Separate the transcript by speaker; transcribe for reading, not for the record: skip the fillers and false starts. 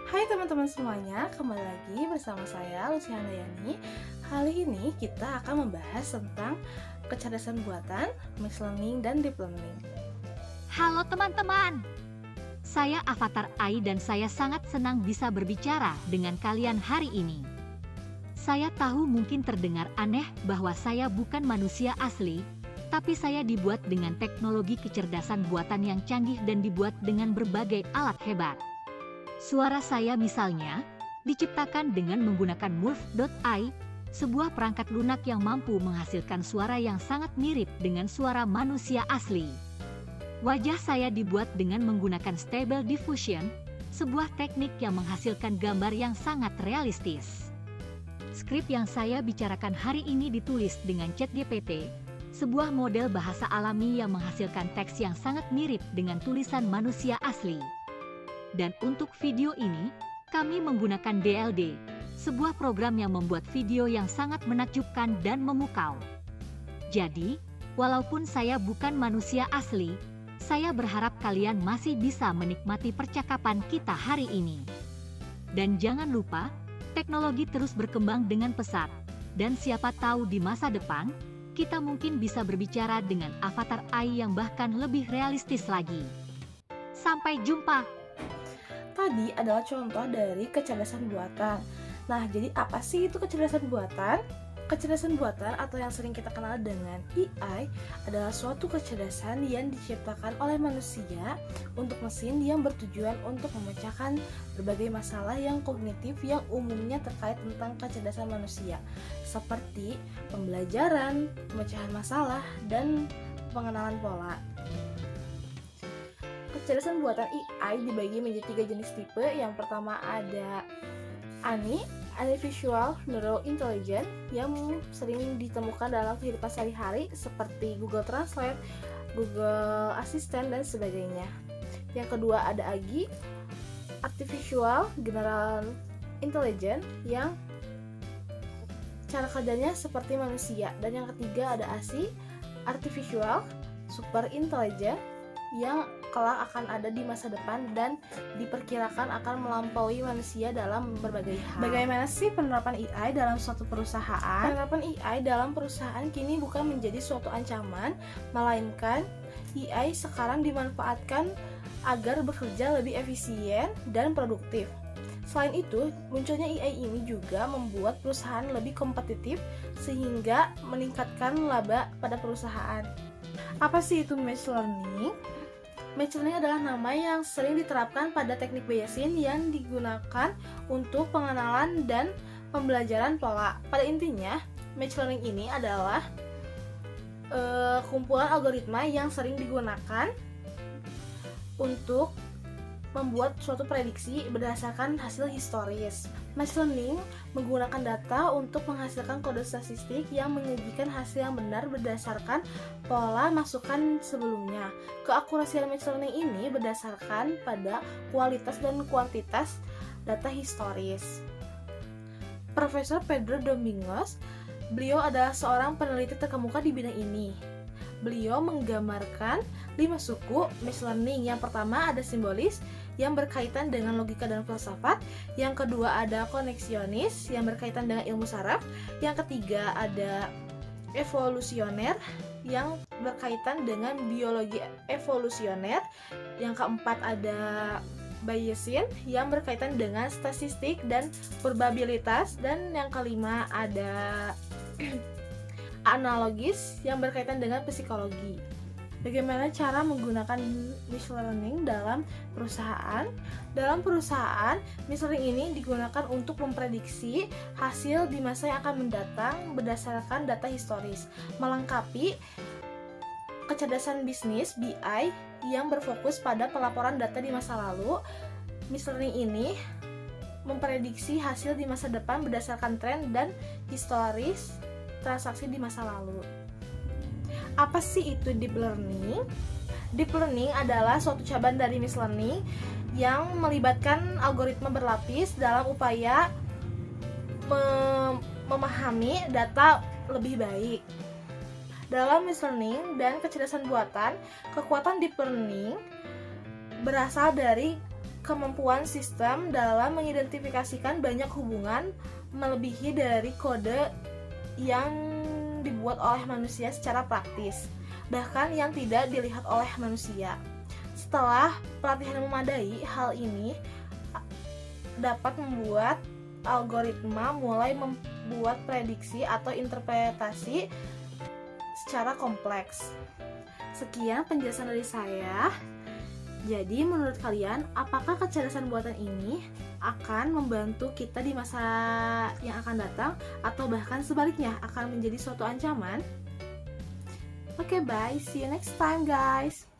Speaker 1: Hai teman-teman semuanya, kembali lagi bersama saya Luciana Yani. Kali ini kita akan membahas tentang kecerdasan buatan, machine learning, dan deep learning.
Speaker 2: Halo teman-teman, saya Avatar Ai dan saya sangat senang bisa berbicara dengan kalian hari ini. Saya tahu mungkin terdengar aneh bahwa saya bukan manusia asli, tapi saya dibuat dengan teknologi kecerdasan buatan yang canggih dan dibuat dengan berbagai alat hebat. Suara saya misalnya, diciptakan dengan menggunakan Morph.ai, sebuah perangkat lunak yang mampu menghasilkan suara yang sangat mirip dengan suara manusia asli. Wajah saya dibuat dengan menggunakan Stable Diffusion, sebuah teknik yang menghasilkan gambar yang sangat realistis. Skrip yang saya bicarakan hari ini ditulis dengan ChatGPT, sebuah model bahasa alami yang menghasilkan teks yang sangat mirip dengan tulisan manusia asli. Dan untuk video ini, kami menggunakan DLD, sebuah program yang membuat video yang sangat menakjubkan dan memukau. Jadi, walaupun saya bukan manusia asli, saya berharap kalian masih bisa menikmati percakapan kita hari ini. Dan jangan lupa, teknologi terus berkembang dengan pesat, dan siapa tahu di masa depan, kita mungkin bisa berbicara dengan avatar AI yang bahkan lebih realistis lagi. Sampai jumpa!
Speaker 1: Tadi adalah contoh dari kecerdasan buatan. Nah, jadi apa sih itu kecerdasan buatan? Kecerdasan buatan atau yang sering kita kenal dengan AI adalah suatu kecerdasan yang diciptakan oleh manusia untuk mesin yang bertujuan untuk memecahkan berbagai masalah yang kognitif yang umumnya terkait tentang kecerdasan manusia, seperti pembelajaran, pemecahan masalah, dan pengenalan pola. Kecerdasan buatan AI dibagi menjadi 3 jenis tipe. Yang pertama ada ANI, Artificial Neural Intelligence, yang sering ditemukan dalam kehidupan sehari-hari seperti Google Translate, Google Assistant, dan sebagainya. Yang kedua ada AGI, Artificial General Intelligence, yang cara kerjanya seperti manusia. Dan yang ketiga ada ASI, Artificial Super Intelligence, yang kelak akan ada di masa depan dan diperkirakan akan melampaui manusia dalam berbagai hal. Bagaimana sih penerapan AI dalam suatu perusahaan? Penerapan AI dalam perusahaan kini bukan menjadi suatu ancaman, melainkan AI sekarang dimanfaatkan agar bekerja lebih efisien dan produktif. Selain itu, munculnya AI ini juga membuat perusahaan lebih kompetitif sehingga meningkatkan laba pada perusahaan. Apa sih itu machine learning? Machine learning adalah nama yang sering diterapkan pada teknik Bayesian yang digunakan untuk pengenalan dan pembelajaran pola. Pada intinya, machine learning ini adalah kumpulan algoritma yang sering digunakan untuk membuat suatu prediksi berdasarkan hasil historis. Machine learning menggunakan data untuk menghasilkan kode statistik yang menyajikan hasil yang benar berdasarkan pola masukan sebelumnya. Keakurasian machine learning ini berdasarkan pada kualitas dan kuantitas data historis. Profesor Pedro Domingos, beliau adalah seorang peneliti terkemuka di bidang ini. Beliau menggambarkan 5 suku machine learning. Yang pertama ada simbolis, yang berkaitan dengan logika dan filsafat. Yang kedua ada koneksionis, yang berkaitan dengan ilmu saraf. Yang ketiga ada evolusioner, yang berkaitan dengan biologi evolusioner. Yang keempat ada Bayesian, yang berkaitan dengan statistik dan probabilitas. Dan yang kelima ada analogis, yang berkaitan dengan psikologi. Bagaimana cara menggunakan machine learning dalam perusahaan? Dalam perusahaan, machine learning ini digunakan untuk memprediksi hasil di masa yang akan mendatang berdasarkan data historis, melengkapi kecerdasan bisnis (BI) yang berfokus pada pelaporan data di masa lalu. Machine learning ini memprediksi hasil di masa depan berdasarkan tren dan historis transaksi di masa lalu. Apa sih itu deep learning? Deep learning adalah suatu cabang dari machine learning yang melibatkan algoritma berlapis dalam upaya memahami data lebih baik. Dalam machine learning dan kecerdasan buatan, kekuatan deep learning berasal dari kemampuan sistem dalam mengidentifikasikan banyak hubungan melebihi dari kode yang dibuat oleh manusia secara praktis, bahkan yang tidak dilihat oleh manusia. Setelah pelatihan memadai, hal ini dapat membuat algoritma mulai membuat prediksi atau interpretasi secara kompleks. Sekian penjelasan dari saya. Jadi menurut kalian, apakah kecerdasan buatan ini akan membantu kita di masa yang akan datang, atau bahkan sebaliknya akan menjadi suatu ancaman? Oke, bye. See you next time, guys.